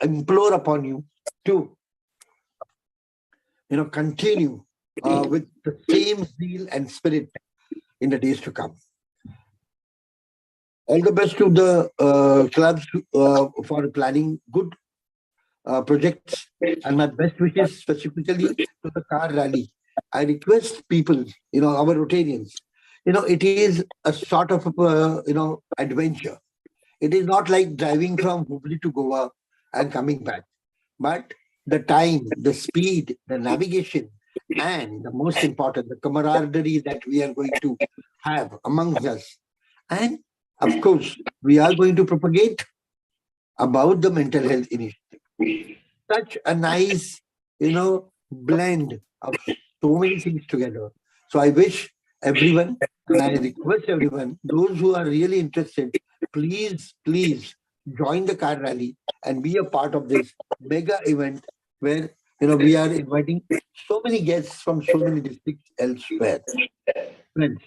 implore upon you to, continue with the same zeal and spirit in the days to come. All the best to the clubs for planning good projects, and my best wishes specifically to the car rally. I request people, our Rotarians, it is a sort of, adventure. It is not like driving from Hubli to Goa and coming back, but the time, the speed, the navigation, and the most important, the camaraderie that we are going to have amongst us. And of course, we are going to propagate about the mental health initiative. Such a nice, blend of so many things together. So I wish everyone, and I request everyone, those who are really interested, please join the car rally and be a part of this mega event where, we are inviting so many guests from so many districts elsewhere. Friends,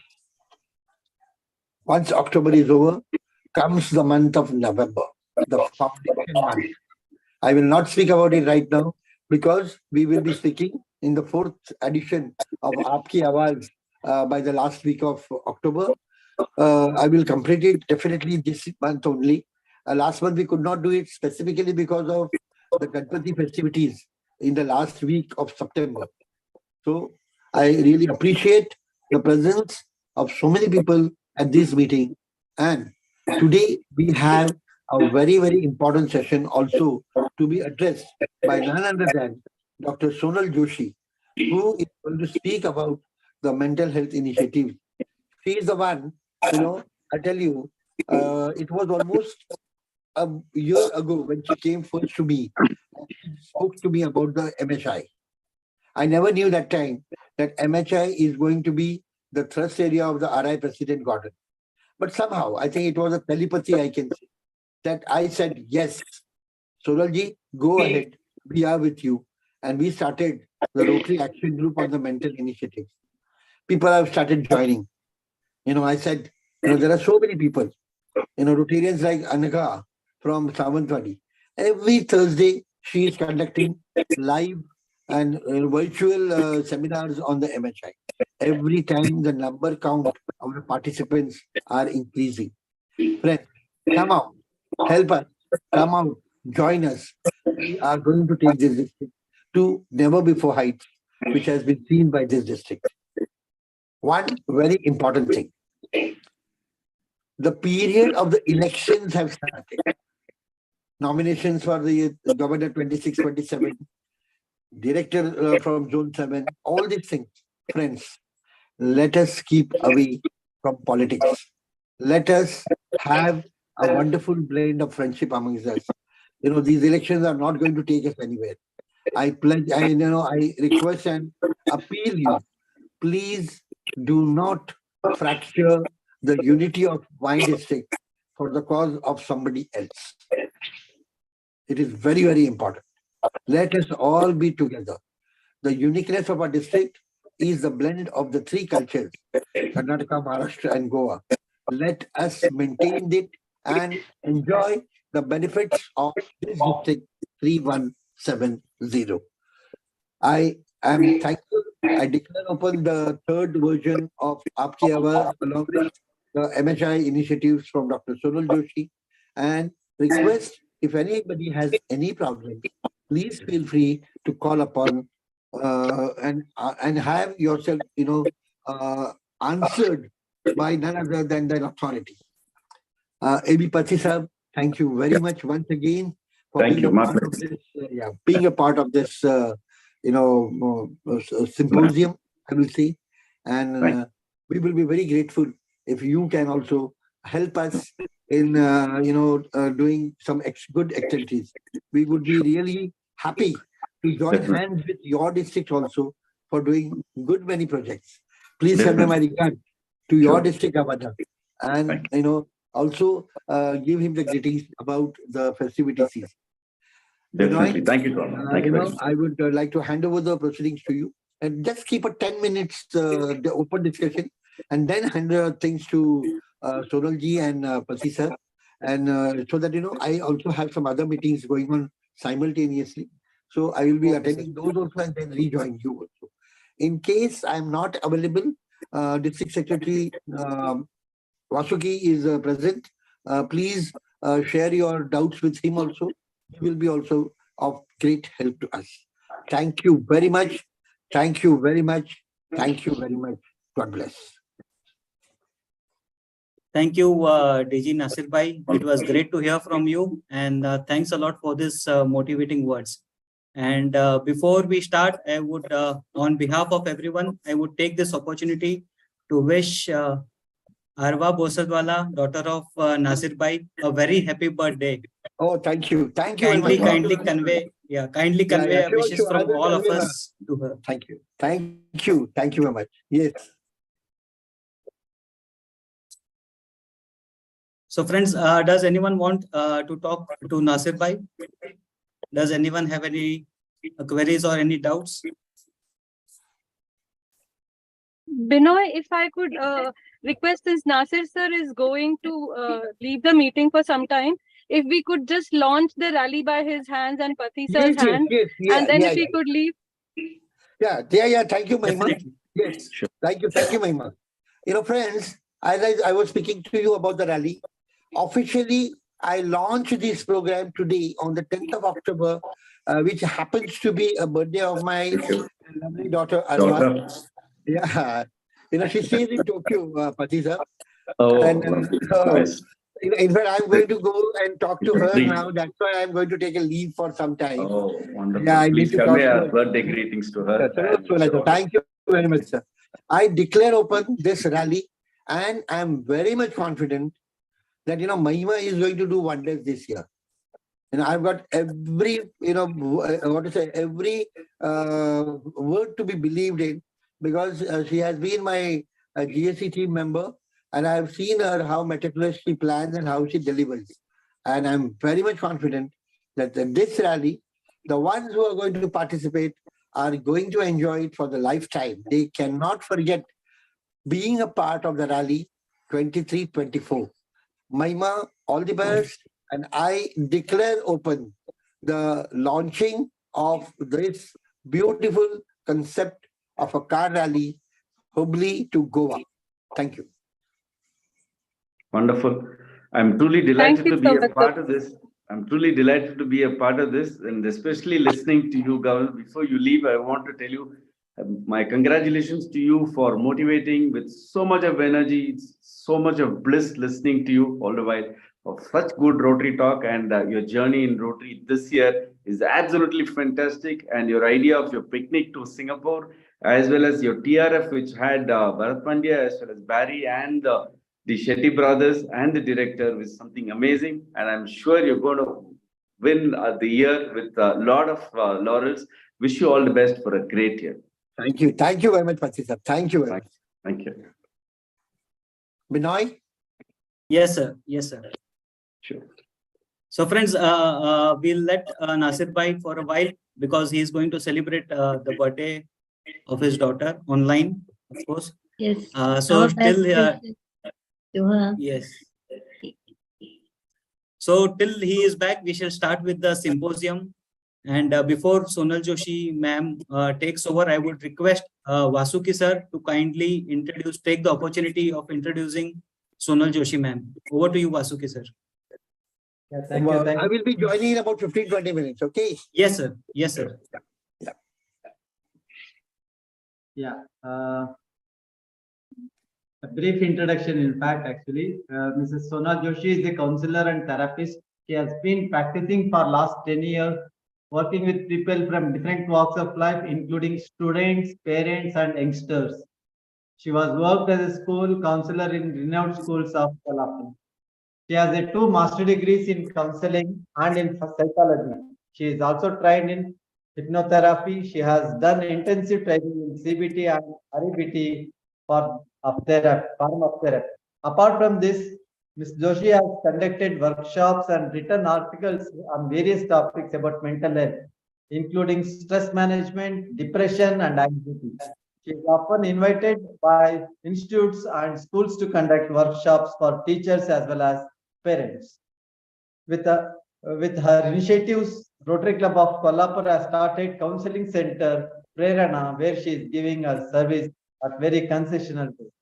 once October is over, comes the month of November, the foundation month. I will not speak about it right now because we will be speaking in the 4th edition of Aapki Awaaz by the last week of October. I will complete it definitely this month only. Last month we could not do it specifically because of the Ganpati festivities in the last week of September. So I really appreciate the presence of so many people at this meeting. And today we have a very, very important session also to be addressed by none other than Dr. Sonal Joshi, who is going to speak about the mental health initiative. She is the one, I tell you, it was almost a year ago when she came first to me and she spoke to me about the MHI. I never knew that time that MHI is going to be the thrust area of the RI President Garden. But somehow, I think it was a telepathy, I can say, that I said, yes, Sonalji, go ahead. We are with you. And we started the Rotary Action Group on the mental initiatives. People have started joining. I said, there are so many people, Rotarians like Anagha from Savantwadi. Every Thursday, she is conducting live and virtual seminars on the MHI. Every time the number count of the participants are increasing. Friends, come out, help us, come out, join us. We are going to take this district to never before heights, which has been seen by this district. One very important thing. The period of the elections have started. Nominations for the Governor 26-27, Director from Zone 7, all these things. Friends, let us keep away from politics. Let us have a wonderful blend of friendship amongst us. These elections are not going to take us anywhere. I request and appeal you, please do not fracture the unity of my district for the cause of somebody else. It is very, very important. Let us all be together. The uniqueness of our district is the blend of the 3 cultures, Karnataka, Maharashtra, and Goa. Let us maintain it and enjoy the benefits of this district 3170. I am thankful. I declare open the 3rd version of Aapki Awaaz along with the MHI initiatives from Dr. Sonal Joshi, and request if anybody has any problems, please feel free to call upon and have yourself, answered by none other than the authority. A.B. Pati sir, thank you very much once again for being a part of this, symposium, I will say. And we will be very grateful if you can also help us in, doing some good activities. We would be really happy to join hands with your district also for doing good many projects. Please convey my regard to your district governor, and also give him the greetings about the festivity season. Definitely. Thank you so much. Thank you very much. I would like to hand over the proceedings to you and just keep a 10 minutes the open discussion, and then hand things to Sonalji and Pati sir, and so that I also have some other meetings going on simultaneously. So I will be attending those also and then rejoin you also. In case I'm not available, District Secretary Vasuki is present. Please share your doubts with him also. He will be also of great help to us. Thank you very much. Thank you very much. Thank you very much. God bless. Thank you, DG Nasir Bhai. It was great to hear from you, and thanks a lot for this motivating words. And before we start, I would, on behalf of everyone, I would take this opportunity to wish Arwa Bosadwala, daughter of Nasir Bhai, a very happy birthday. Oh, thank you. Thank you. Kindly convey Sure, wishes sure. from all of us to her. Thank you. Thank you. Thank you very much. Yes. So friends, does anyone want to talk to Nasir Bhai? Does anyone have any queries or any doubts? Binoy, if I could request, since Nasir sir is going to leave the meeting for some time, if we could just launch the rally by his hands and Pati sir's hands, and then if he could leave. Yeah. Thank you, Mahima. Definitely. Yes. Sure. Thank you, Mahima. You know, friends, as I was speaking to you about the rally, officially, I launched this program today on the 10th of October, which happens to be a birthday of my Thank you. lovely daughter, Arwa. Daughter. Yeah. You know, she stays in Tokyo, Pati sir. Oh, And, lovely. so, Nice. in fact, I'm going to go and talk to her Please. now. That's why I'm going to take a leave for some time. Oh, wonderful. Yeah, I Please need to convey talk to our her. birthday greetings to her. So thank you very much, sir. I declare open this rally, and I'm very much confident that, you know, Mahima is going to do wonders this year. And I've got every, you know, every word to be believed in, because she has been my GSC team member, and I've seen her how meticulous she plans and how she delivers it. And I'm very much confident that this rally, the ones who are going to participate are going to enjoy it for the lifetime. They cannot forget being a part of the rally 23-24. Mahima, all the best. And I declare open the launching of this beautiful concept of a car rally, Hubli to Goa. Thank you. Wonderful. I'm truly delighted you to be so a much, part of this. I'm truly delighted to be a part of this, and especially listening to you, Gaurav. Before you leave, I want to tell you my congratulations to you for motivating with so much of energy. It's so much of bliss listening to you all the while of such good Rotary talk, and your journey in Rotary this year is absolutely fantastic. And your idea of your picnic to Singapore, as well as your TRF, which had Bharat Pandya as well as Barry and the Shetty brothers and the director, was something amazing. And I'm sure you're going to win the year with a lot of laurels. Wish you all the best for a great year. Thank you. Thank you very much, Pati sir. Thank you very much. Thank you. Binoy? Yes, sir. Yes, sir. Sure. So friends, we'll let Nasir Bhai for a while, because he is going to celebrate the birthday of his daughter online, of course. Yes. So Our till best wishes to her. yes. So till he is back, we shall start with the symposium. And before Sonal Joshi ma'am takes over, I would request Vasuki sir to kindly take the opportunity of introducing Sonal Joshi ma'am. Over to you, Vasuki sir. Yeah, thank you. I will be joining in about 15-20 minutes, okay? Yes, sir. Yes, sir. Yeah. A brief introduction, in fact, actually. Mrs. Sonal Joshi is a counselor and therapist. She has been practicing for last 10 years, working with people from different walks of life, including students, parents, and youngsters. She was worked as a school counselor in renowned schools of Kolhapur. She has 2 master degrees in counseling and in psychology. She is also trained in hypnotherapy. She has done intensive training in CBT and REBT form of therapy. Apart from this, Ms. Joshi has conducted workshops and written articles on various topics about mental health, including stress management, depression, and anxiety. She is often invited by institutes and schools to conduct workshops for teachers as well as parents. With her initiatives Rotary Club of Kolhapur has started counseling center Prerana, where she is giving us service at very consistent basis.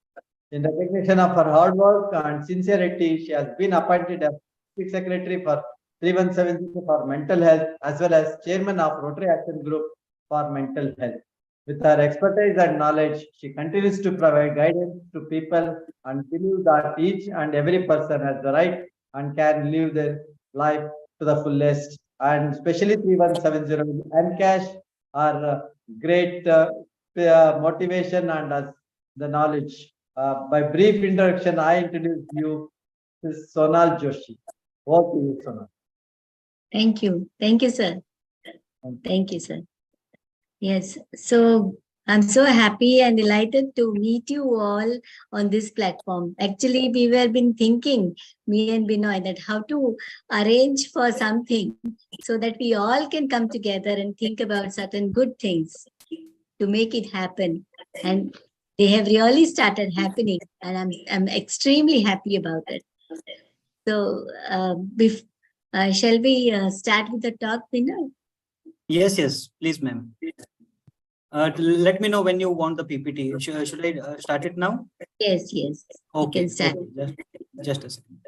In recognition of her hard work and sincerity, she has been appointed as District Secretary for 3170 for mental health, as well as Chairman of Rotary Action Group for mental health. With her expertise and knowledge, she continues to provide guidance to people and believe that each and every person has the right and can live their life to the fullest. And especially 3170 and cash are great motivation and the knowledge. By brief introduction, I introduce you to Sonal Joshi. Over to you, Sonal. Thank you. Thank you, sir. Thank you, sir. Yes. So I'm so happy and delighted to meet you all on this platform. Actually, we were been thinking, me and Binoy, that how to arrange for something so that we all can come together and think about certain good things to make it happen. And they have really started happening, and I'm extremely happy about it. So, shall we start with the talk, Binoy? Yes, please, ma'am. Let me know when you want the PPT. Should I start it now? Yes. Okay. can start. Okay. Just a second.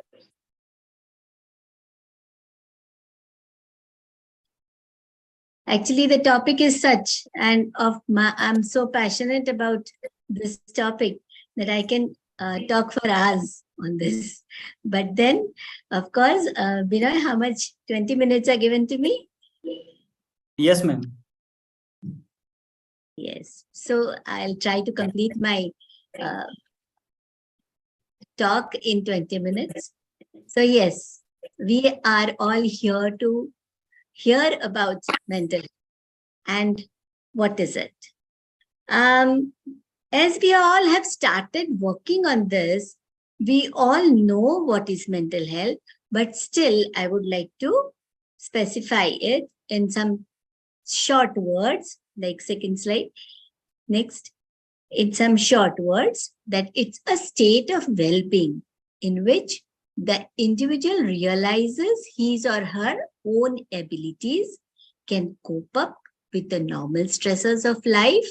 Actually, the topic is such, and I'm so passionate about this topic that I can talk for hours on this. But then, of course, Binoy, how much? 20 minutes are given to me? Yes, ma'am. Yes. So I'll try to complete my talk in 20 minutes. So yes, we are all here to hear about mental health. And what is it? As we all have started working on this, we all know what is mental health, but still I would like to specify it in some short words, like second slide. Next, in some short words, that it's a state of well-being in which the individual realizes his or her own abilities, can cope up with the normal stresses of life,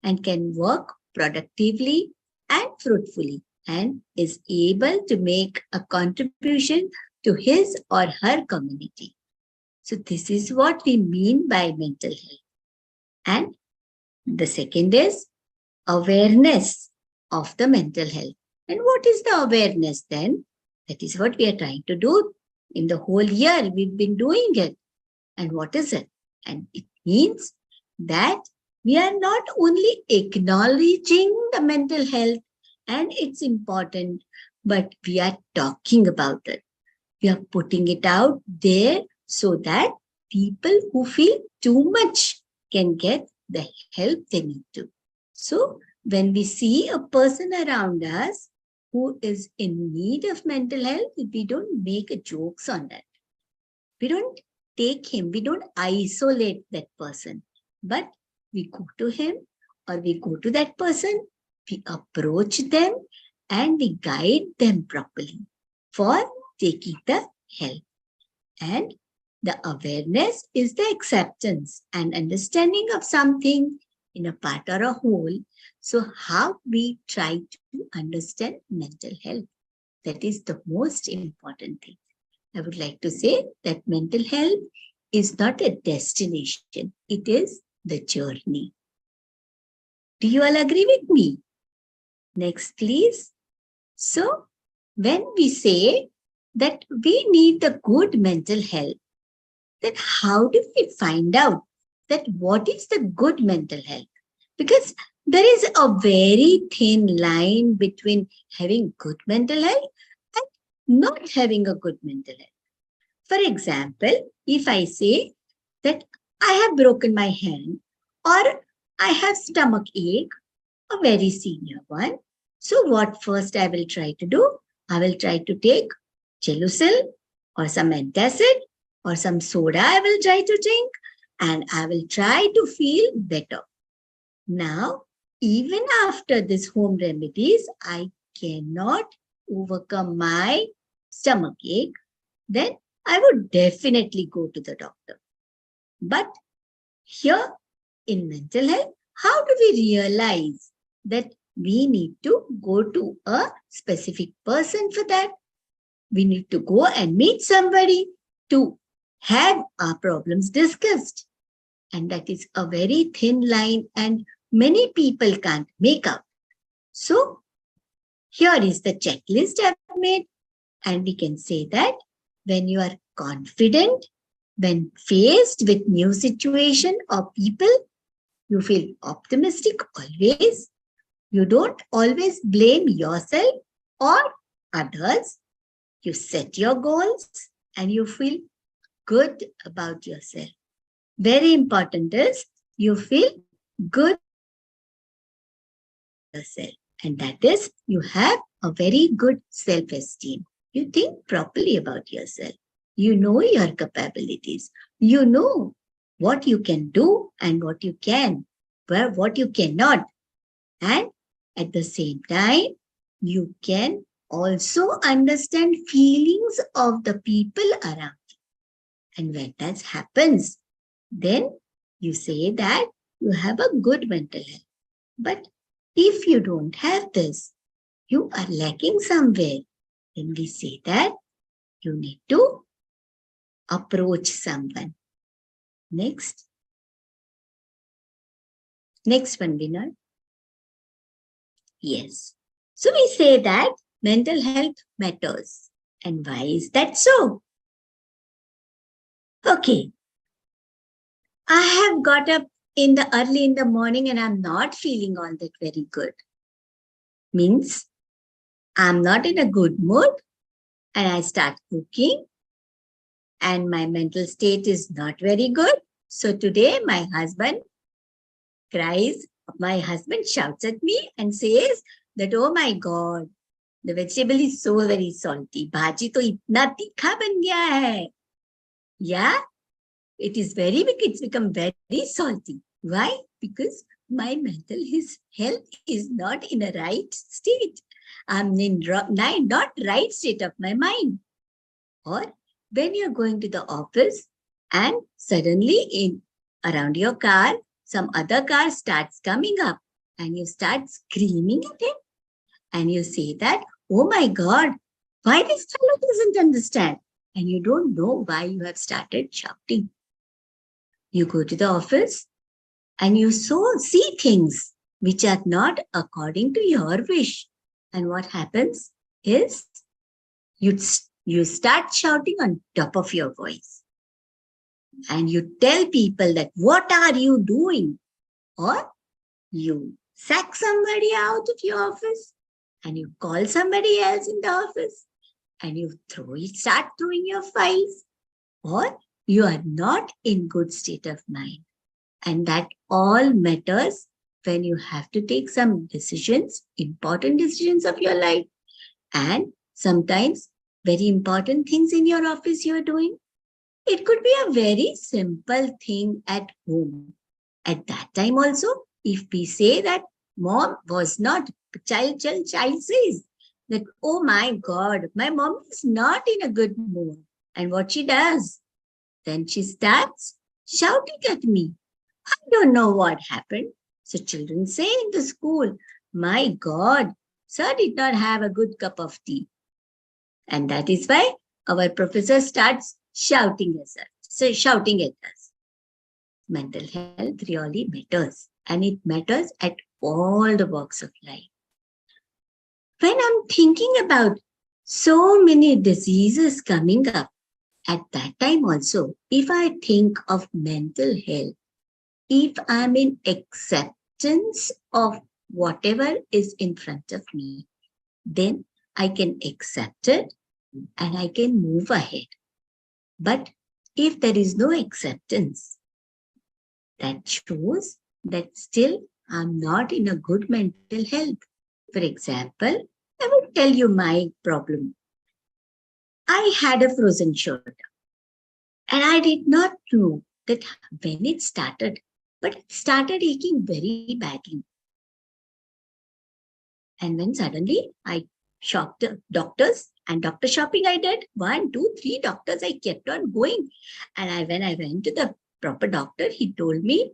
and can work productively and fruitfully, and is able to make a contribution to his or her community. So this is what we mean by mental health. And the second is awareness of the mental health. And what is the awareness then? That is what we are trying to do. In the whole year, we've been doing it. And what is it? And it means that we are not only acknowledging the mental health and it's important, but we are talking about it. We are putting it out there so that people who feel too much can get the help they need to. So when we see a person around us who is in need of mental health, we don't make jokes on that. We don't take him, we don't isolate that person, but we go to him or we go to that person, we approach them and we guide them properly for taking the help. And the awareness is the acceptance and understanding of something in a part or a whole. So how we try to understand mental health, that is the most important thing. I would like to say that mental health is not a destination, it is the journey. Do you all agree with me? Next, please. So when we say that we need the good mental health, then how do we find out that what is the good mental health? Because there is a very thin line between having good mental health and not having a good mental health. For example, if I say that I have broken my hand or I have stomach ache, a very senior one. So what first I will try to do? I will try to take Gelusil or some antacid or some soda I will try to drink and I will try to feel better. Now, even after this home remedies, I cannot overcome my stomach ache, then I would definitely go to the doctor. But here in mental health, how do we realize that we need to go to a specific person for that? We need to go and meet somebody to have our problems discussed. And that is a very thin line and many people can't make out. So here is the checklist I've made. And we can say that when you are confident, when faced with new situation or people, you feel optimistic always. You don't always blame yourself or others. You set your goals and you feel good about yourself. Very important is you feel good about yourself. And that is you have a very good self-esteem. You think properly about yourself. You know your capabilities. You know what you can do and what you can, what you cannot. And at the same time, you can also understand feelings of the people around you. And when that happens, then you say that you have a good mental health. But if you don't have this, you are lacking somewhere. Then we say that you need to approach someone. Next. Next one, Vinod. Yes. So we say that mental health matters. And why is that so? Okay. I have got up early in the morning and I'm not feeling all that very good. Means I'm not in a good mood and I start cooking and my mental state is not very good. So today my husband cries, my husband shouts at me and says that, oh my God, the vegetable is so very salty. Bhaji to itna tikha ban gaya hai. Yeah, it's become very salty. Why? Because my mental health is not in a right state. I'm in not right state of my mind. Or when you're going to the office and suddenly around your car, some other car starts coming up and you start screaming at him and you say that, oh my God, why this fellow doesn't understand? And you don't know why you have started shouting. You go to the office and you see things which are not according to your wish. And what happens is you start shouting on top of your voice. And you tell people that, what are you doing? Or you sack somebody out of your office and you call somebody else in the office and you start throwing your files. Or you are not in good state of mind. And that all matters when you have to take some decisions, important decisions of your life. And sometimes very important things in your office you are doing. It could be a very simple thing at home. At that time also, if we say that mom was not, child says that, oh my God, my mom is not in a good mood. And what she does, then she starts shouting at me. I don't know what happened. So children say in the school, my God, sir did not have a good cup of tea. And that is why our professor starts shouting at us. Mental health really matters. And it matters at all the walks of life. When I'm thinking about so many diseases coming up, at that time also, if I think of mental health, if I'm in acceptance of whatever is in front of me, then I can accept it and I can move ahead. But if there is no acceptance, that shows that still I'm not in a good mental health. For example, I will tell you my problem. I had a frozen shoulder and I did not know that when it started, but it started aching very badly. And then suddenly I shopped the doctors and doctor shopping I did. 1, 2, 3 doctors I kept on going. And when I went to the proper doctor, he told me,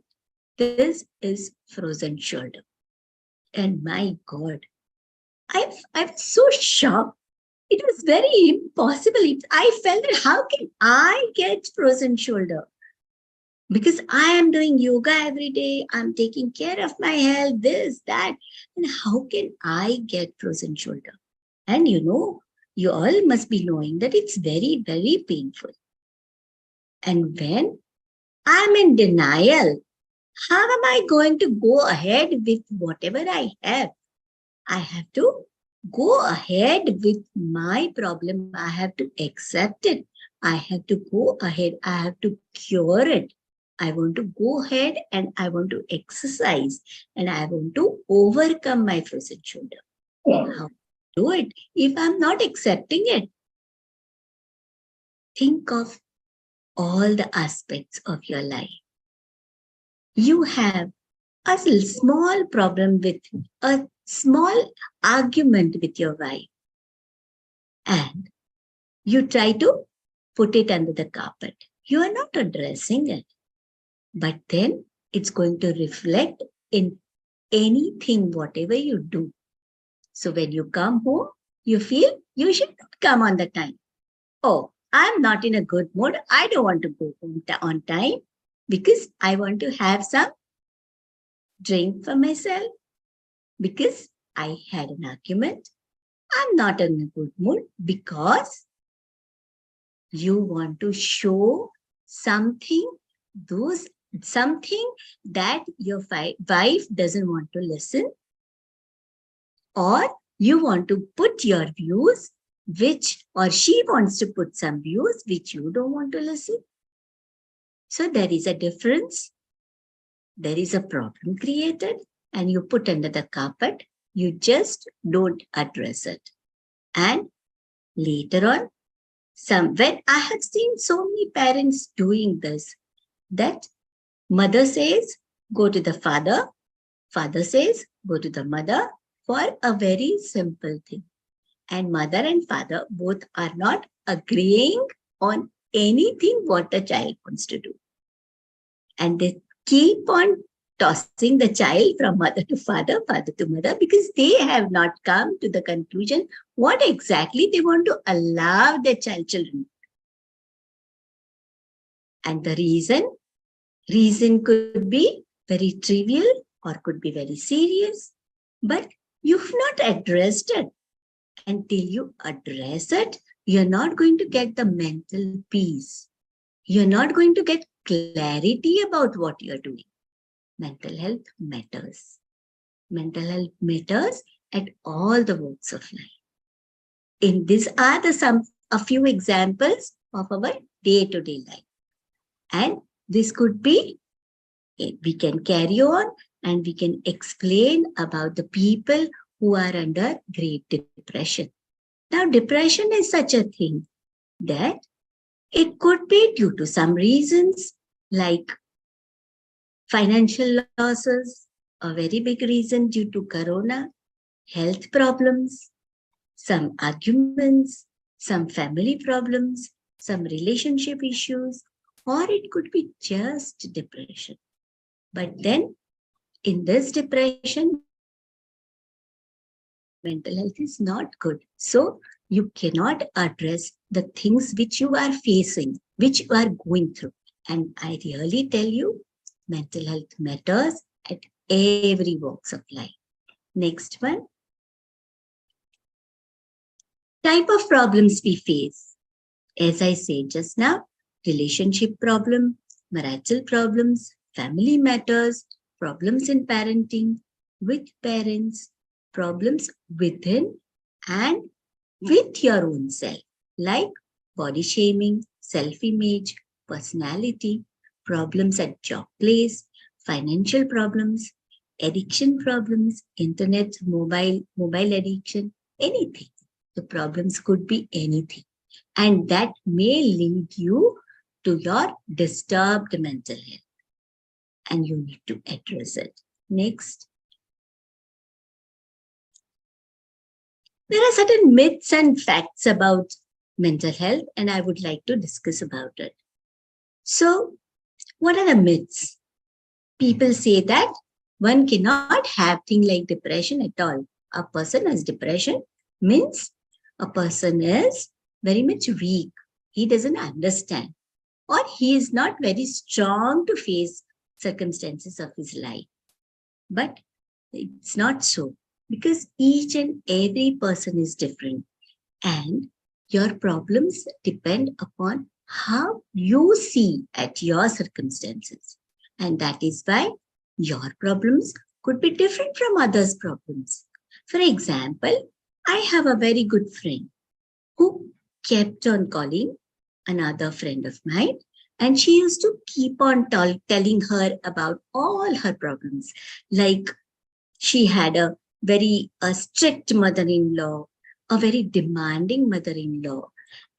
this is frozen shoulder. And my God, I was so shocked. It was very impossible. I felt that how can I get frozen shoulder? Because I am doing yoga every day. I'm taking care of my health, this, that. And how can I get frozen shoulder? And you know, you all must be knowing that it's very, very painful. And when I'm in denial, how am I going to go ahead with whatever I have? I have to go ahead with my problem. I have to accept it. I have to go ahead. I have to cure it. I want to go ahead and I want to exercise and I want to overcome my frozen shoulder. How to do it if I'm not accepting it? Think of all the aspects of your life. You have a small problem with a small argument with your wife, and you try to put it under the carpet. You are not addressing it, but then it's going to reflect in anything, whatever you do. So when you come home, you feel you should not come on the time. Oh, I'm not in a good mood. I don't want to go home on time because I want to have some drink for myself because I had an argument. I'm not in a good mood because you want to show something that your wife doesn't want to listen, or you want to put your views or she wants to put some views which you don't want to listen. So there is a difference. There is a problem created and you put under the carpet. You just don't address it. And later on, when I have seen so many parents doing this, that mother says, go to the father. Father says, go to the mother for a very simple thing. And mother and father both are not agreeing on anything what the child wants to do. And they keep on tossing the child from mother to father, father to mother, because they have not come to the conclusion what exactly they want to allow their children. And the reason could be very trivial or could be very serious, but you've not addressed it. Until you address it, you're not going to get the mental peace. You're not going to get clarity about what you're doing. Mental health matters. Mental health matters at all the walks of life. In these are a few examples of our day-to-day life. And this could be, we can carry on and we can explain about the people who are under great depression. Now, depression is such a thing that it could be due to some reasons like financial losses, a very big reason due to corona, health problems, some arguments, some family problems, some relationship issues, or it could be just depression. But then in this depression, mental health is not good. So you cannot address the things which you are facing, which you are going through. And I really tell you, mental health matters at every walks of life. Next one. Type of problems we face. As I said just now, relationship problem, marital problems, family matters, problems in parenting, with parents, problems within and with your own self, like body shaming, self-image, personality, problems at job place, financial problems, addiction problems, internet, mobile addiction, anything. The problems could be anything. And that may lead you to your disturbed mental health. And you need to address it. Next. There are certain myths and facts about mental health, and I would like to discuss about it. So, what are the myths? People say that one cannot have thing like depression at all. A person has depression means a person is very much weak. He doesn't understand, or he is not very strong to face circumstances of his life. But it's not so, because each and every person is different, and your problems depend upon how you see at your circumstances. And that is why your problems could be different from others' problems. For example, I have a very good friend who kept on calling another friend of mine, and she used to keep on telling her about all her problems. Like, she had a very strict mother-in-law, a very demanding mother-in-law,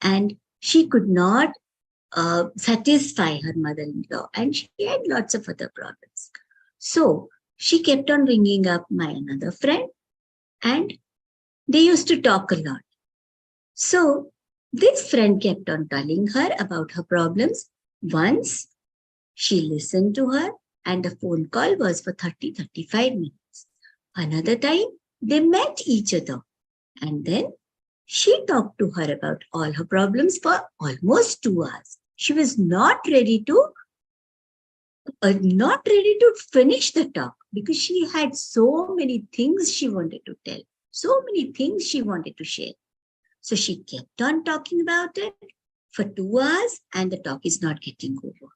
and she could not satisfy her mother-in-law, and she had lots of other problems. So she kept on ringing up my another friend, and they used to talk a lot. So this friend kept on telling her about her problems. Once she listened to her, and the phone call was for 30-35 minutes. Another time they met each other, and then she talked to her about all her problems for almost 2 hours. She was not ready to finish the talk, because she had so many things she wanted to tell, so many things she wanted to share. So she kept on talking about it for 2 hours, and the talk is not getting over.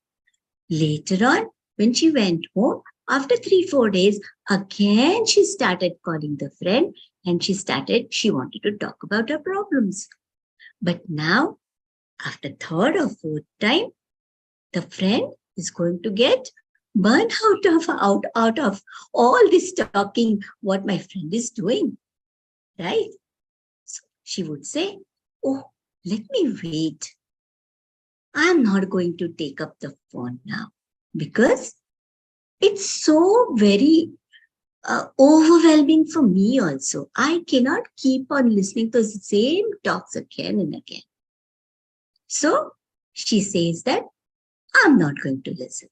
Later on, when she went home, after 3-4 days, again she started calling the friend, and she wanted to talk about her problems. But now, after 3rd or 4th time, the friend is going to get burned out of all this talking what my friend is doing, right? So she would say, oh, let me wait. I'm not going to take up the phone now, because it's so very overwhelming for me also. I cannot keep on listening to the same talks again and again. So she says that I'm not going to listen.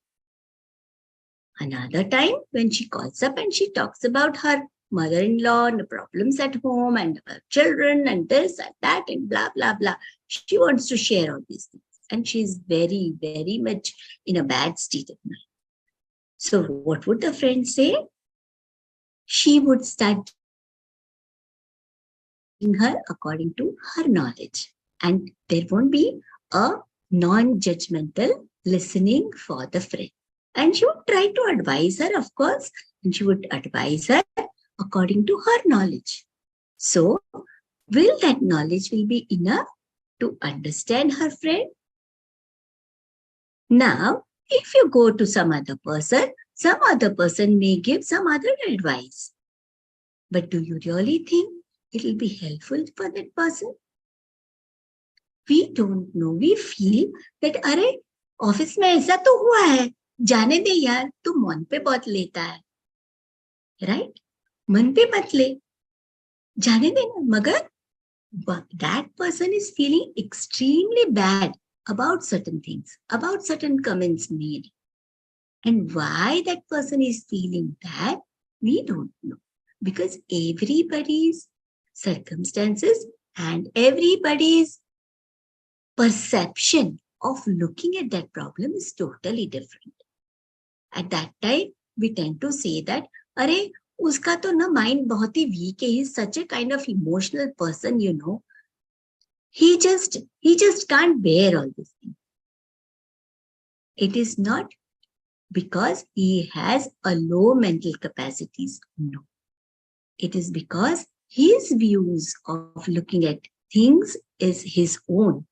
Another time, when she calls up and she talks about her mother-in-law and the problems at home and her children and this and that and blah, blah, blah. She wants to share all these things. And she's very, very much in a bad state of mind. So what would the friend say? She would start her according to her knowledge. And there won't be a non-judgmental listening for the friend. And she would try to advise her, of course, and she would advise her according to her knowledge. So, will that knowledge will be enough to understand her friend? Now, if you go to some other person may give some other advice. But do you really think it will be helpful for that person? We don't know. We feel that, अरे office में ऐसा तो हुआ है, जाने दे यार, तू मन पे बहुत लेता है, right? मन पे मत ले, जाने दे ना. मगर that person is feeling extremely bad about certain things, about certain comments made. And why that person is feeling that, we don't know. Because everybody's circumstances and everybody's perception of looking at that problem is totally different. At that time, we tend to say that, अरे उसका तो ना mind बहुत ही weak है, he is such a kind of emotional person, you know. He just can't bear all these things. It is not because he has a low mental capacities. No. It is because his views of looking at things is his own.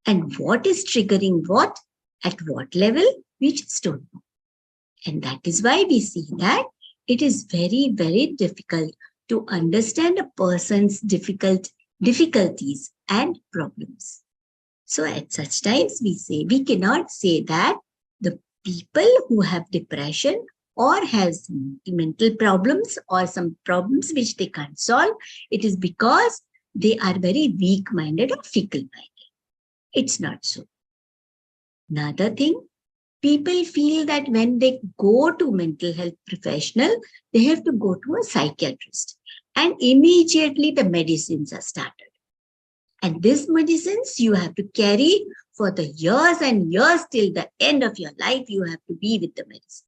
And what is triggering what, at what level, we just don't know. And that is why we see that it is very, very difficult to understand a person's difficulties and problems. So at such times, we cannot say that the people who have depression or has mental problems or some problems which they can't solve, it is because they are very weak-minded or fickle-minded. It's not so. Another thing, people feel that when they go to mental health professional, they have to go to a psychiatrist. And immediately the medicines are started. And these medicines you have to carry for the years and years till the end of your life. You have to be with the medicines.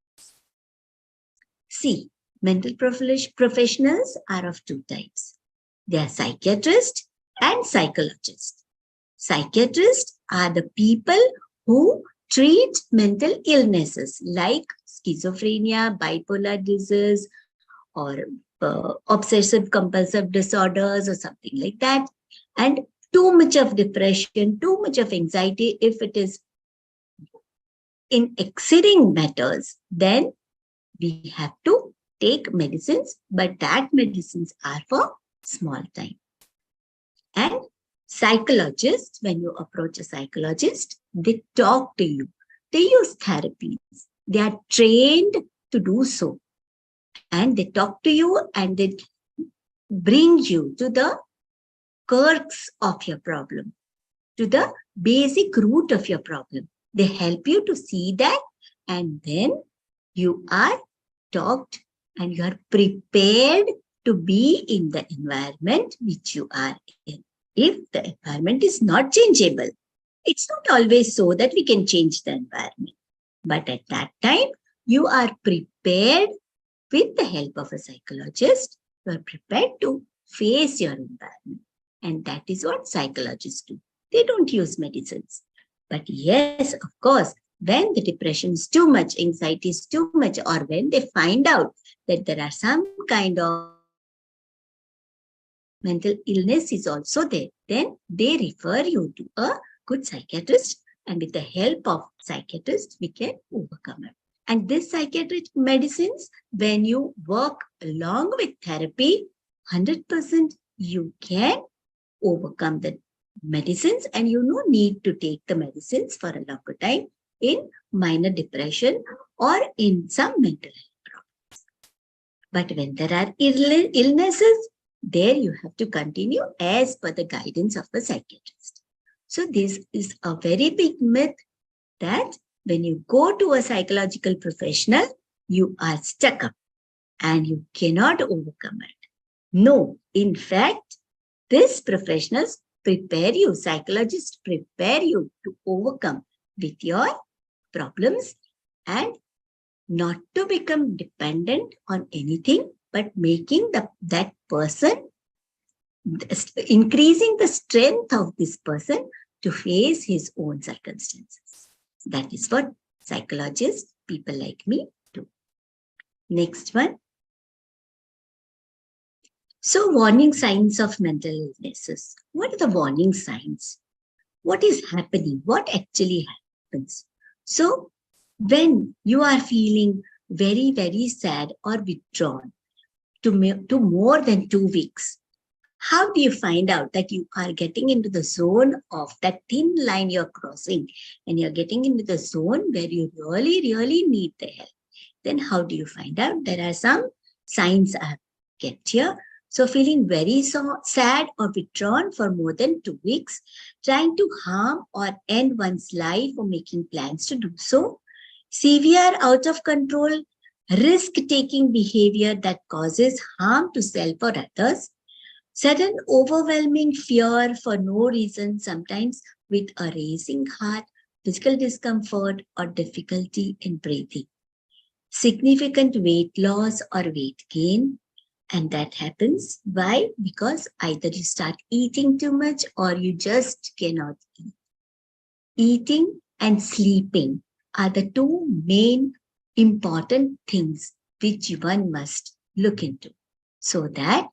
See, mental professionals are of two types. They are psychiatrists and psychologists. Psychiatrists are the people who treat mental illnesses like schizophrenia, bipolar disease, or obsessive compulsive disorders or something like that. And too much of depression, too much of anxiety, if it is in exceeding matters, then we have to take medicines, but that medicines are for small time. And psychologists, when you approach a psychologist, they talk to you. They use therapies. They are trained to do so. And they talk to you and they bring you to the crux of your problem, to the basic root of your problem. They help you to see that, and then you are talked and you are prepared to be in the environment which you are in. If the environment is not changeable, it's not always so that we can change the environment. But at that time, you are prepared with the help of a psychologist. You are prepared to face your environment. And that is what psychologists do. They don't use medicines. But yes, of course, when the depression is too much, anxiety is too much, or when they find out that there are some kind of mental illness is also there, then they refer you to a good psychiatrist, and with the help of psychiatrist, we can overcome it. And this psychiatric medicines, when you work along with therapy, 100% you can overcome the medicines, and you no need to take the medicines for a longer time in minor depression or in some mental health problems. But when there are illnesses, there you have to continue as per the guidance of the psychiatrist. So this is a very big myth that when you go to a psychological professional, you are stuck up and you cannot overcome it. No, in fact, these professionals prepare you, psychologists prepare you to overcome with your problems and not to become dependent on anything, but making that person, increasing the strength of this person to face his own circumstances. That is what psychologists, people like me, do. Next one. So, warning signs of mental illnesses. What are the warning signs? What is happening? What actually happens? So, when you are feeling very, very sad or withdrawn to more than 2 weeks, how do you find out that you are getting into the zone of that thin line you're crossing and you're getting into the zone where you really, really need the help? Then how do you find out? There are some signs I have kept here. So feeling very sad or withdrawn for more than 2 weeks, trying to harm or end one's life or making plans to do so, severe out of control, risk-taking behavior that causes harm to self or others, sudden overwhelming fear for no reason, sometimes with a racing heart, physical discomfort or difficulty in breathing, significant weight loss or weight gain. And that happens, why? Because either you start eating too much or you just cannot eat. Eating and sleeping are the two main important things which one must look into so that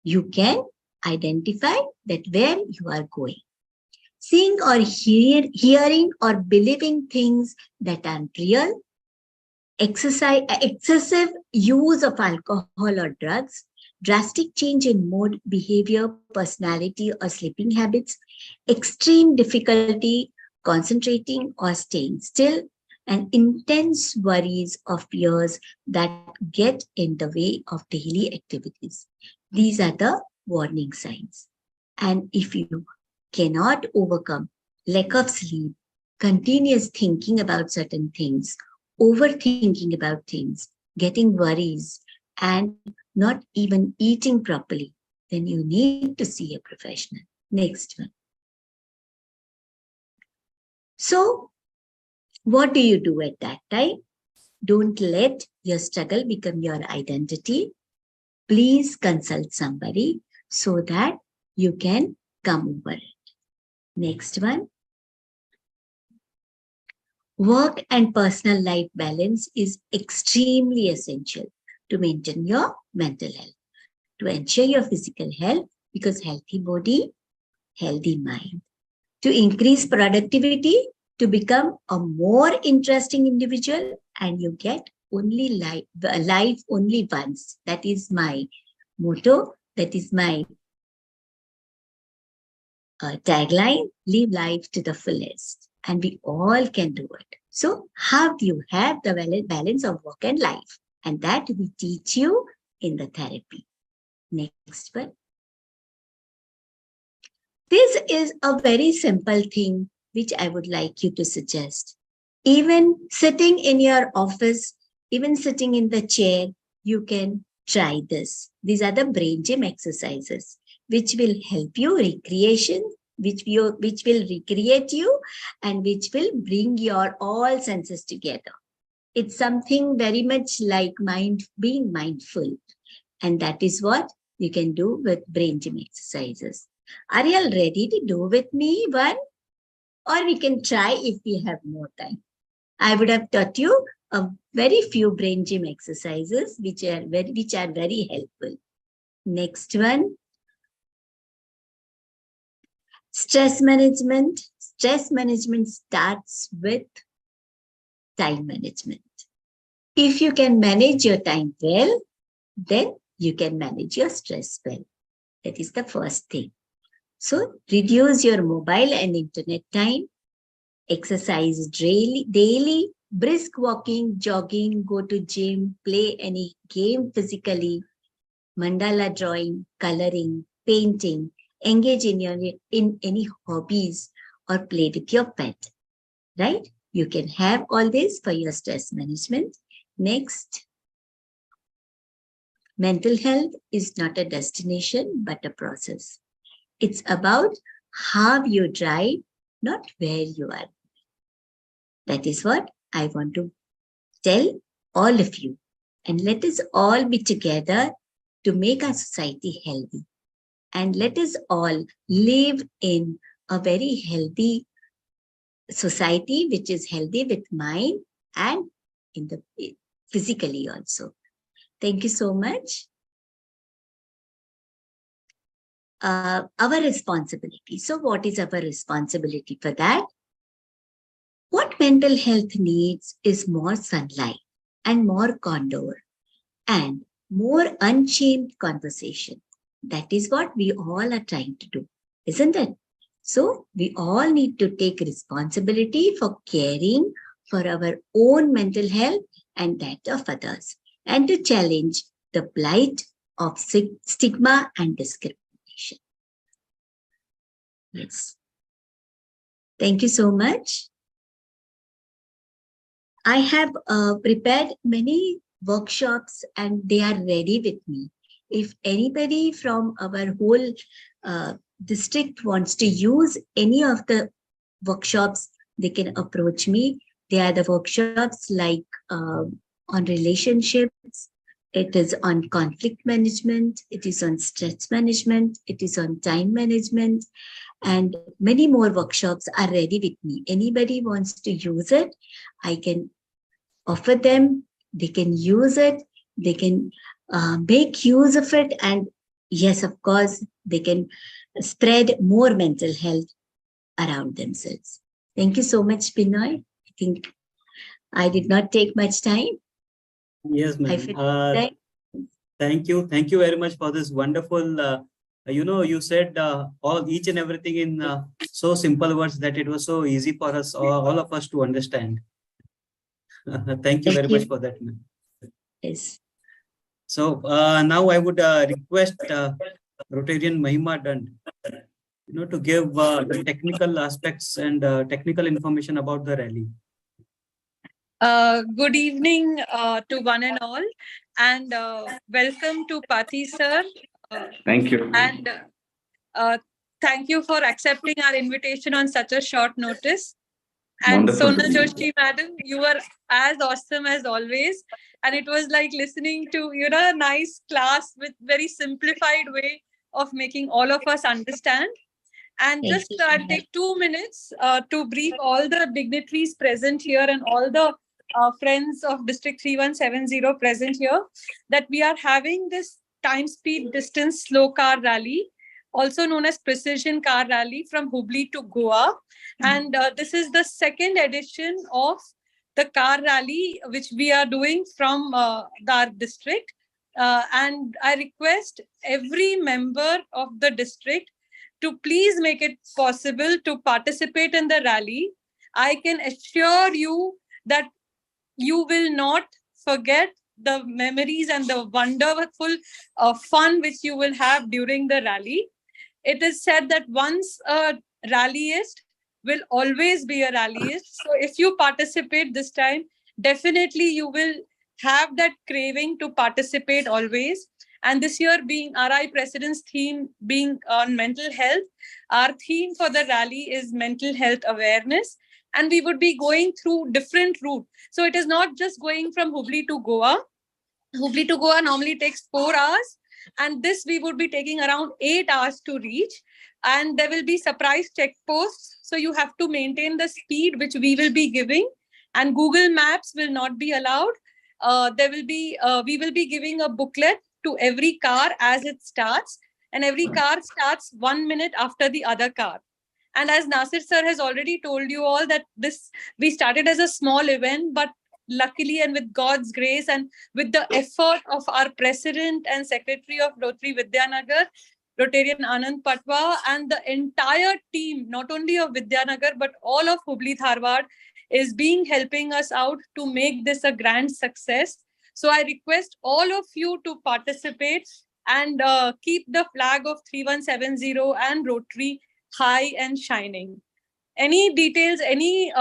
you can identify that where you are going. Seeing or hearing or believing things that aren't real, excessive use of alcohol or drugs, drastic change in mood, behavior, personality, or sleeping habits, extreme difficulty concentrating or staying still, and intense worries or fears that get in the way of daily activities. These are the warning signs. And if you cannot overcome lack of sleep, continuous thinking about certain things, overthinking about things, getting worries, and not even eating properly, then you need to see a professional. Next one. So, what do you do at that time? Don't let your struggle become your identity. Please consult somebody so that you can come over it. Next one. Work and personal life balance is extremely essential to maintain your mental health, to ensure your physical health, because healthy body, healthy mind. To increase productivity, to become a more interesting individual, and you get only life only once. That is my motto. That is my tagline. Live life to the fullest, and we all can do it. So how do you have the balance of work and life? And that we teach you in the therapy. Next one. This is a very simple thing which I would like you to suggest. Even sitting in your office, even sitting in the chair, you can try this. These are the brain gym exercises, which will help you recreation, which will recreate you, and which will bring your all senses together. It's something very much like being mindful. And that is what you can do with brain gym exercises. Are you all ready to do with me one? Or we can try if we have more time. I would have taught you a very few brain gym exercises which are very helpful. Next one. Stress management. Stress management starts with time management. If you can manage your time well, then you can manage your stress well. That is the first thing. So reduce your mobile and internet time, exercise daily, brisk walking, jogging, go to gym, play any game physically, mandala drawing, coloring, painting, engage in any hobbies, or play with your pet, right? You can have all this for your stress management. Next, mental health is not a destination, but a process. It's about how you drive, not where you are. That is what I want to tell all of you. And let us all be together to make our society healthy. And let us all live in a very healthy society, which is healthy with mind and in the physically also. Thank you so much. Our responsibility. So what is our responsibility for that? What mental health needs is more sunlight and more condor and more unchained conversation. That is what we all are trying to do, isn't it? So we all need to take responsibility for caring for our own mental health and that of others, and to challenge the blight of stigma and discrimination. Yes. Thank you so much. I have prepared many workshops and they are ready with me. If anybody from our whole district wants to use any of the workshops, they can approach me. They are the workshops like on relationships, it is on conflict management, it is on stress management, it is on time management, and many more workshops are ready with me. Anybody wants to use it, I can offer them, they can use it, they can make use of it, and yes, of course, they can spread more mental health around themselves. Thank you so much, Binoy. I think I did not take much time. Yes, ma'am. Thank you. Thank you very much for this wonderful, you said each and everything in so simple words that it was so easy for us, all of us to understand. Thank you very much for that, ma'am. Yes. So now I would request Rotarian Mahima Dand to give the technical aspects and technical information about the rally. Good evening to one and all, and welcome to Pathi sir. Thank you. And thank you for accepting our invitation on such a short notice. And Wonderful to Sonal be here. Joshi, madam, you were as awesome as always. And it was like listening to, a nice class with very simplified way of making all of us understand. And Thank just you. I'll take 2 minutes to brief all the dignitaries present here and all the friends of District 3170 present here that we are having this time, speed, distance, slow car rally, also known as precision car rally from Hubli to Goa. And this is the second edition of the car rally, which we are doing from our district. And I request every member of the district to please make it possible to participate in the rally. I can assure you that you will not forget the memories and the wonderful fun which you will have during the rally. It is said that once a rallyist will always be a rallyist. So if you participate this time, definitely you will have that craving to participate always. And this year being RI President's theme being on mental health, our theme for the rally is mental health awareness. And we would be going through different routes. So it is not just going from Hubli to Goa. Hubli to Goa normally takes 4 hours. And this we would be taking around 8 hours to reach. And there will be surprise checkposts. So you have to maintain the speed which we will be giving. And Google Maps will not be allowed. We will be giving a booklet to every car as it starts. And every car starts 1 minute after the other car. And as Nasir sir has already told you all that we started as a small event, but luckily and with God's grace and with the effort of our President and Secretary of Rotary Vidyanagar, Rotarian Anand Patwa, and the entire team, not only of Vidyanagar, but all of Hubli Dharwad, is being helping us out to make this a grand success. So I request all of you to participate and keep the flag of 3170 and Rotary high and shining. Any details, any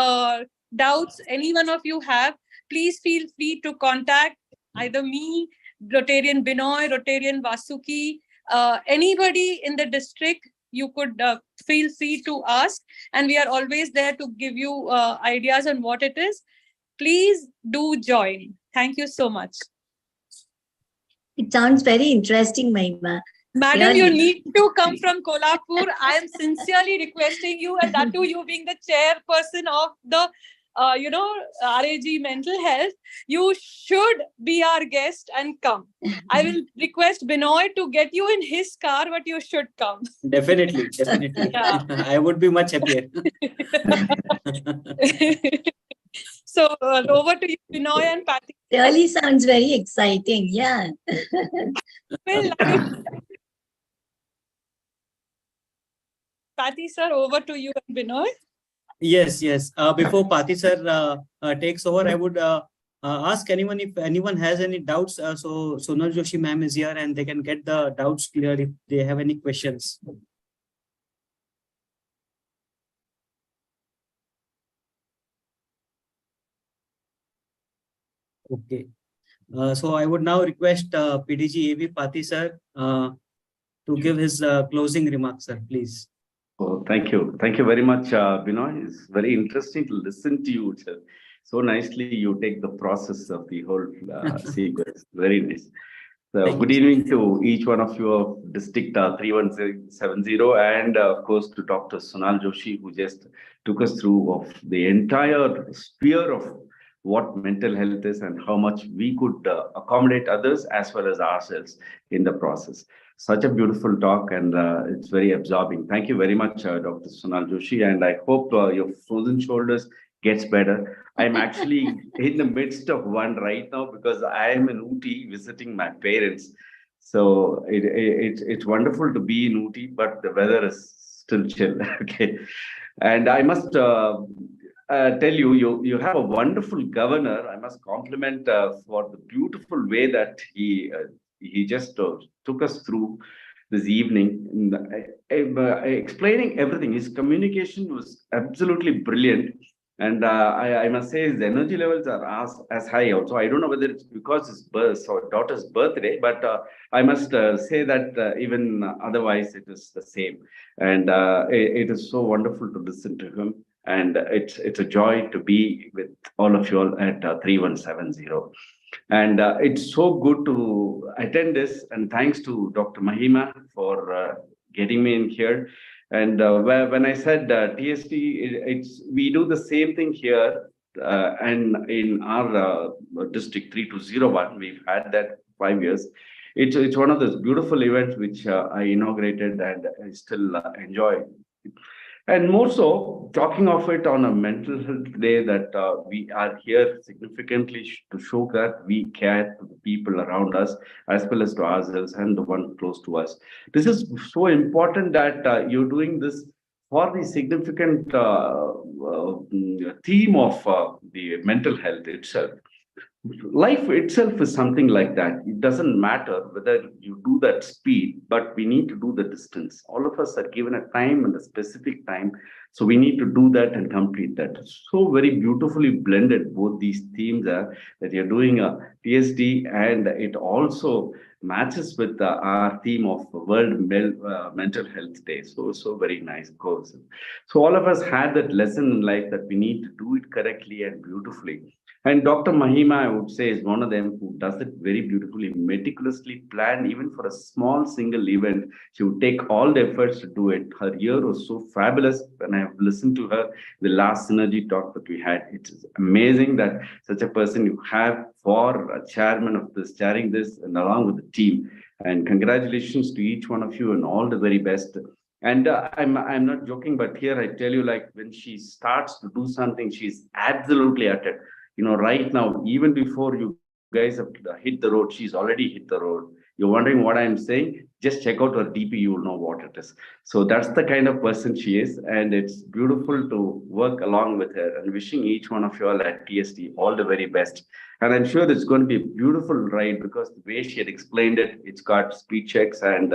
doubts any one of you have, please feel free to contact either me, Rotarian Binoy, Rotarian Vasuki, anybody in the district. You could feel free to ask, and we are always there to give you ideas on what it is. Please do join. Thank you so much. It sounds very interesting, Mahima. Madam, you Really? need to come from Kolhapur. I am sincerely requesting you, and that too, you being the chairperson of the, RAG Mental Health, you should be our guest and come. I will request Binoy to get you in his car, but you should come. Definitely. Yeah. I would be much happier. So over to you, Binoy and Patty. Really sounds very exciting. Yeah. Well, Patty sir, over to you and Binoy. Yes. Before Pati sir takes over, I would ask anyone if anyone has any doubts. So Sonal Joshi ma'am is here and they can get the doubts clear if they have any questions. Okay. So I would now request PDG AV Pati sir to give his closing remarks, sir, please. Oh, thank you. Thank you very much, Binoy. It's very interesting to listen to you. So nicely you take the process of the whole sequence. Very nice. So Thank good you. evening to each one of you of District 3170 and of course to Dr. Sonal Joshi, who just took us through of the entire sphere of what mental health is and how much we could accommodate others as well as ourselves in the process. Such a beautiful talk and it's very absorbing. Thank you very much, Dr. Sonal Joshi, and I hope your frozen shoulders gets better. I'm actually in the midst of one right now because I am in Ooty visiting my parents. So it's wonderful to be in Ooty, but the weather is still chill. Okay, and I must tell you have a wonderful governor. I must compliment for the beautiful way that he just took us through this evening, explaining everything. His communication was absolutely brilliant. And I must say his energy levels are as high also. I don't know whether it's because his daughter's birthday, but I must say that even otherwise it is the same. And it is so wonderful to listen to him. And it's a joy to be with all of you all at 3170. And it's so good to attend this. And thanks to Dr. Mahima for getting me in here. And when I said TST, we do the same thing here. And in our district 3201, we've had that 5 years. It's one of those beautiful events which I inaugurated and I still enjoy. And more so, talking of it on a mental health day, that we are here significantly to show that we care to the people around us as well as to ourselves and the one close to us. This is so important that you're doing this for the significant theme of the mental health itself. Life itself is something like that. It doesn't matter whether you do that speed, but we need to do the distance. All of us are given a time and a specific time. So we need to do that and complete that. So very beautifully blended, both these themes are that you're doing a TSD, and it also matches with our theme of World Mental Health Day. So very nice goals. So all of us had that lesson in life that we need to do it correctly and beautifully. And Dr. Mahima, I would say, is one of them who does it very beautifully, meticulously planned. Even for a small single event, she would take all the efforts to do it. Her year was so fabulous. When I have listened to her, the last synergy talk that we had, it is amazing that such a person you have for a chairman of this, chairing this, and along with the team. And congratulations to each one of you and all the very best. And I'm not joking, but here I tell you, like when she starts to do something, she's absolutely at it. You know, right now, even before you guys have hit the road, she's already hit the road. You're wondering what I'm saying? Just check out her DP, you will know what it is. So that's the kind of person she is. And it's beautiful to work along with her, and wishing each one of you all at TST all the very best. And I'm sure it's going to be a beautiful ride, because the way she had explained it, it's got speed checks and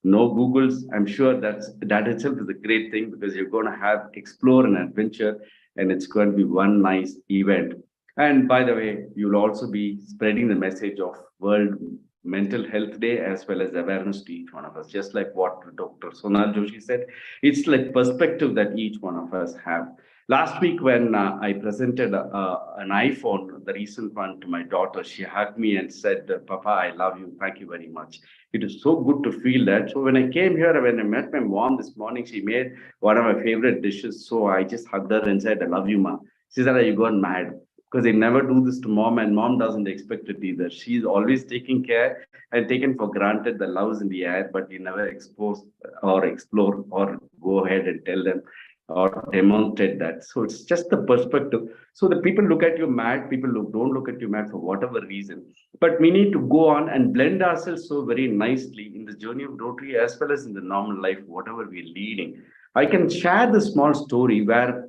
no Googles. I'm sure that itself is a great thing, because you're going to have explore and adventure, and it's going to be one nice event. And by the way, you'll also be spreading the message of World Mental Health Day as well as awareness to each one of us. Just like what Dr. Sonal Joshi said, it's like perspective that each one of us have. Last week, when I presented an iPhone, the recent one, to my daughter, she hugged me and said, "Papa, I love you. Thank you very much." It is so good to feel that. So when I came here, when I met my mom this morning, she made one of my favorite dishes. So I just hugged her and said, "I love you, Ma." She said, "Are you gone mad?" Because they never do this to mom, and mom doesn't expect it either. She's always taking care and taken for granted the love's in the air, but you never expose or explore or go ahead and tell them or demonstrate that. So it's just the perspective. So the people look at you mad, people don't look at you mad for whatever reason. But we need to go on and blend ourselves so very nicely in the journey of Rotary as well as in the normal life, whatever we're leading. I can share the small story where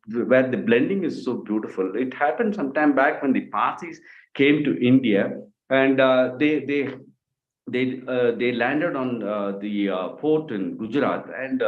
the blending is so beautiful. It happened some time back when the Parsis came to India, and they landed on the port in Gujarat, and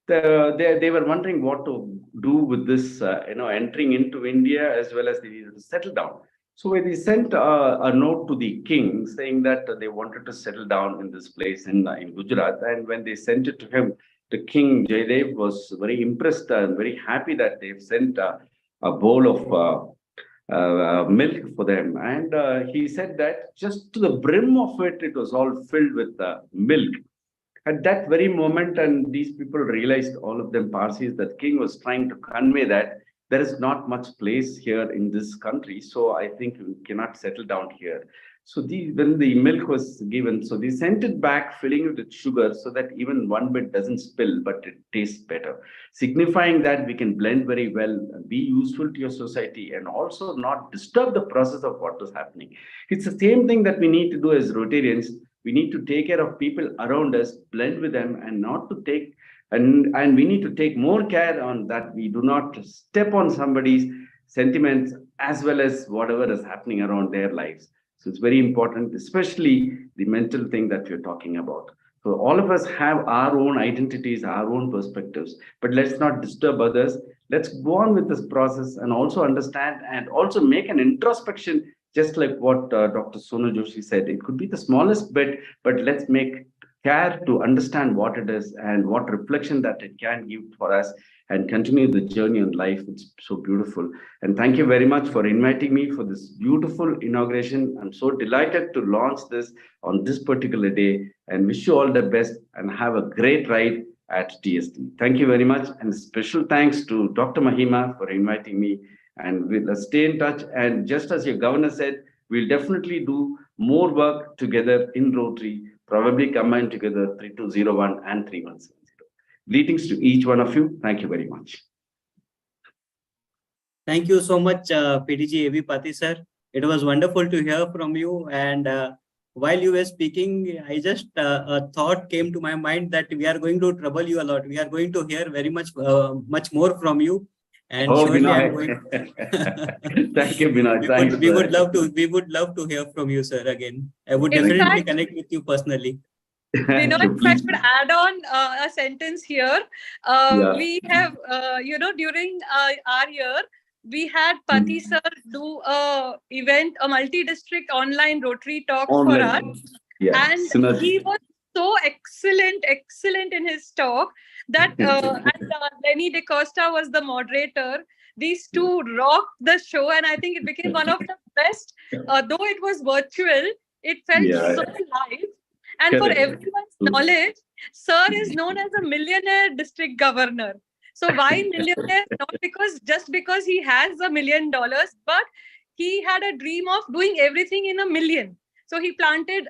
they were wondering what to do with this, entering into India, as well as they needed to settle down. So they sent a note to the king saying that they wanted to settle down in this place in Gujarat, and when they sent it to him, the King Jaydev was very impressed and very happy that they've sent a bowl of milk for them. And he said that just to the brim of it, it was all filled with milk. At that very moment, and these people realized, all of them Parsis, that king was trying to convey that there is not much place here in this country. So I think we cannot settle down here. So when the milk was given, so they sent it back, filling it with sugar so that even one bit doesn't spill, but it tastes better, signifying that we can blend very well, be useful to your society, and also not disturb the process of what is happening. It's the same thing that we need to do as Rotarians. We need to take care of people around us, blend with them, and not to take, and we need to take more care on that we do not step on somebody's sentiments as well as whatever is happening around their lives. So it's very important, especially the mental thing that we're talking about. So all of us have our own identities, our own perspectives, but let's not disturb others. Let's go on with this process and also understand and also make an introspection, just like what Dr. Sonal Joshi said. It could be the smallest bit, but let's make care to understand what it is and what reflection that it can give for us and continue the journey in life. It's so beautiful. And thank you very much for inviting me for this beautiful inauguration. I'm so delighted to launch this on this particular day and wish you all the best and have a great ride at TSD. Thank you very much. And special thanks to Dr. Mahima for inviting me. And we'll stay in touch. And just as your governor said, we'll definitely do more work together in Rotary, probably combine together 3201 and 3170. Greetings to each one of you. Thank you very much. Thank you so much, PDG A.V. Pathi sir. It was wonderful to hear from you. And while you were speaking, I just a thought came to my mind that we are going to trouble you a lot. We are going to hear very much more from you. And surely I'm going. Thank you, Binoy. We would love to hear from you, sir. Again, I would In definitely fact, connect with you personally. Binoy, if I could add on a sentence here, Yeah. we have, during our year, we had Pathi sir do a event, a multi-district online Rotary talk for us. Yeah. And Synergy. he was so excellent in his talk that and Lenny DeCosta was the moderator. These two rocked the show, and I think it became one of the best. Though it was virtual, it felt so live. And for Correct. everyone's knowledge, Sir is known as a millionaire district governor. So why millionaire? Not just because he has $1 million, but he had a dream of doing everything in a million. So he planted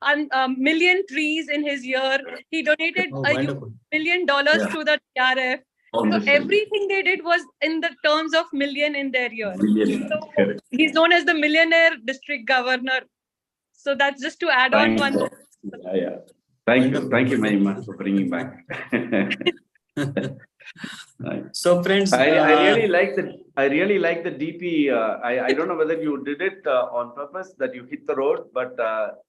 a million trees in his year. He donated $1 million to the TRF. So everything they did was in the terms of million in their year. So he's known as the millionaire district governor. So that's just to add on one. Yeah. Thank you very much for bringing back. So friends, I really like the DP. I don't know whether you did it on purpose that you hit the road, but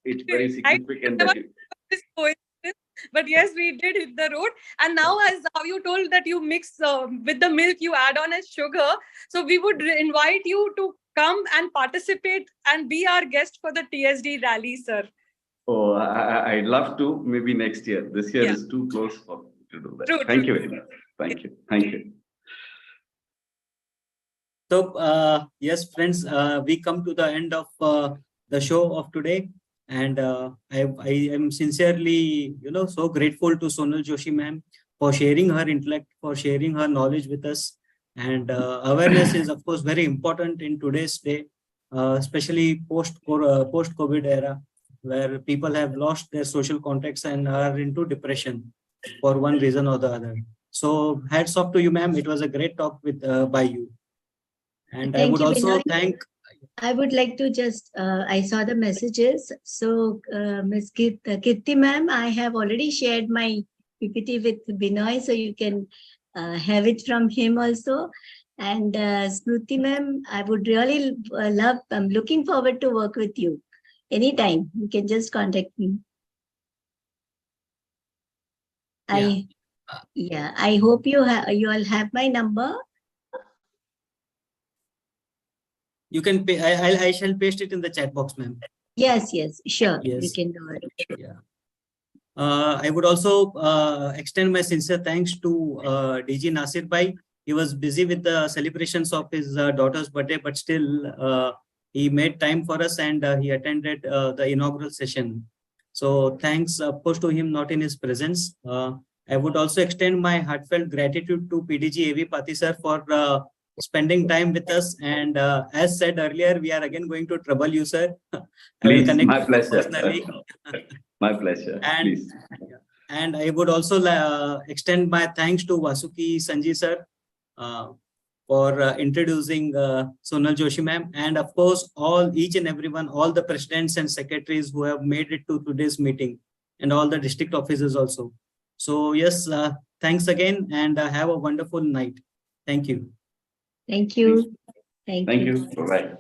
it's very significant that you. But yes, we did hit the road. And now, as how you told that you mix with the milk, you add on as sugar. So we would invite you to come and participate and be our guest for the TSD rally, sir. Oh, I'd love to. Maybe next year. This year is too close for me to do that. Thank you very much. Thank you. So, yes, friends, we come to the end of the show of today. And I am sincerely, so grateful to Sonal Joshi ma'am for sharing her intellect, for sharing her knowledge with us. And awareness is, of course, very important in today's day, especially post-COVID era, where people have lost their social contacts and are into depression for one reason or the other. So hats off to you, ma'am. It was a great talk with by you. And I would also thank. I would like to just, I saw the messages. So Ms. Kirti ma'am, I have already shared my PPT with Binoy, so you can have it from him also. And Smruti ma'am, I would really I'm looking forward to work with you. Anytime, you can just contact me. I hope you all have my number. You can pay. I shall paste it in the chat box, ma'am. Yes, sure. Yes. You can do it. Yeah. I would also extend my sincere thanks to DG Nasir Bhai. He was busy with the celebrations of his daughter's birthday, but still he made time for us and he attended the inaugural session. So thanks, of course, to him, not in his presence. I would also extend my heartfelt gratitude to PDG A.V. Pathi sir for spending time with us. And as said earlier, we are again going to trouble you, sir. Please, my pleasure. My pleasure. And I would also extend my thanks to Vasuki Sanji sir for introducing Sonal Joshi ma'am, and of course each and everyone, all the presidents and secretaries who have made it to today's meeting, and all the district officers also. So yes, thanks again, and have a wonderful night. Thank you. Thank you. Thank you. Bye-bye.